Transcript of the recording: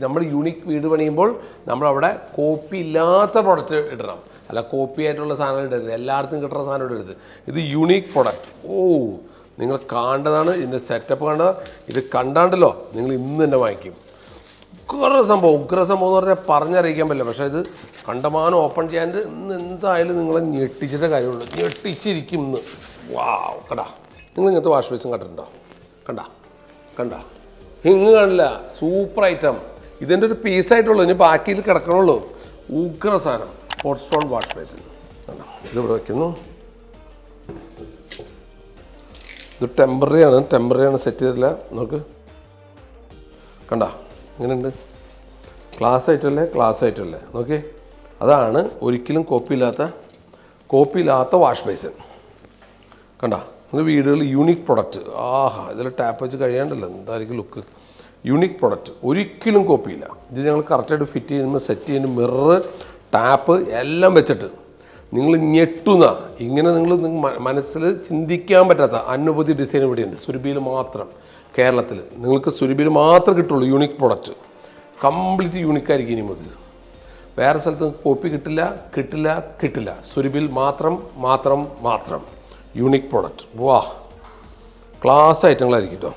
നമ്മൾ യൂണിക് വീട് പണിയുമ്പോൾ നമ്മളവിടെ കോപ്പി ഇല്ലാത്ത പ്രൊഡക്റ്റ് ഇടണം. അല്ല കോപ്പി ആയിട്ടുള്ള സാധനങ്ങൾ ഇടരുത്, എല്ലായിടത്തും കിട്ടുന്ന സാധനം ഇടരുത്. ഇത് യൂണിക് പ്രൊഡക്റ്റ്. നിങ്ങൾ കാണേണ്ടതാണ്, ഇതിൻ്റെ സെറ്റപ്പ് കണ്ടത്. ഇത് കണ്ടാണ്ടല്ലോ നിങ്ങൾ ഇന്ന് തന്നെ വാങ്ങിക്കും. ഉഗ്ര സംഭവം എന്ന് പറഞ്ഞാൽ പറഞ്ഞറിയിക്കാൻ പറ്റില്ല. പക്ഷേ ഇത് കണ്ടമാനം ഓപ്പൺ ചെയ്യാണ്ട് ഇന്ന് എന്തായാലും നിങ്ങളെ ഞെട്ടിച്ചിട്ടേ കാര്യമുള്ളൂ. ഞെട്ടിച്ചിരിക്കും ഇന്ന്. വാവ്, കണ്ടാ നിങ്ങൾ ഇങ്ങനത്തെ വാഷ് ബേസും കണ്ടിട്ടുണ്ടോ? കണ്ടാ ഇങ്ങ് കാണില്ല. Super item. ഇതിൻ്റെ ഒരു പീസായിട്ടുള്ളൂ, ഇനി ബാക്കിയിൽ കിടക്കണുള്ളൂ. ഉഗ്ര സാധനം. ഹോട്ട് സ്റ്റോൺ വാഷ് ബേസിൻ കണ്ടോ. ഇതിവിടെ വയ്ക്കുന്നു. ഇത് ടെമ്പററിയാണ് സെറ്റ് ചെയ്തിട്ടില്ല. നോക്ക് കണ്ടാ ഇങ്ങനെയുണ്ട്. ക്ലാസ് ആയിട്ടല്ലേ നോക്കി. അതാണ് ഒരിക്കലും കോപ്പിയില്ലാത്ത വാഷ് ബേസിൻ. കണ്ടാ ഇത് വീടുകളിൽ യൂണിക് പ്രൊഡക്റ്റ്. ഇതിൽ ടാപ്പ് വെച്ച് കഴിയാണ്ടല്ലോ, എന്തായിരിക്കും ലുക്ക്. യൂണിക് പ്രൊഡക്റ്റ്, ഒരിക്കലും കോപ്പിയില്ല. ഇത് ഞങ്ങൾ കറക്റ്റായിട്ട് ഫിറ്റ് ചെയ്യുമ്പോൾ സെറ്റ് ചെയ്യുന്ന മിറർ, ടാപ്പ് എല്ലാം വെച്ചിട്ട് നിങ്ങൾ ഞെട്ടുന്ന ഇങ്ങനെ നിങ്ങൾ മനസ്സിൽ ചിന്തിക്കാൻ പറ്റാത്ത അനവധി ഡിസൈൻ ഇവിടെയുണ്ട്. സുരഭിയിൽ മാത്രം, കേരളത്തിൽ നിങ്ങൾക്ക് സുരഭിയിൽ മാത്രം കിട്ടുള്ളൂ യൂണിക് പ്രൊഡക്റ്റ്. കംപ്ലീറ്റ് യൂണിക്കായിരിക്കും ഇനി മുതൽ. വേറെ സ്ഥലത്ത് കോപ്പി കിട്ടില്ല. സുരഭിയിൽ മാത്രം യൂണിക് പ്രൊഡക്റ്റ്. ക്ലാസ് ഐറ്റങ്ങളായിരിക്കും കേട്ടോ.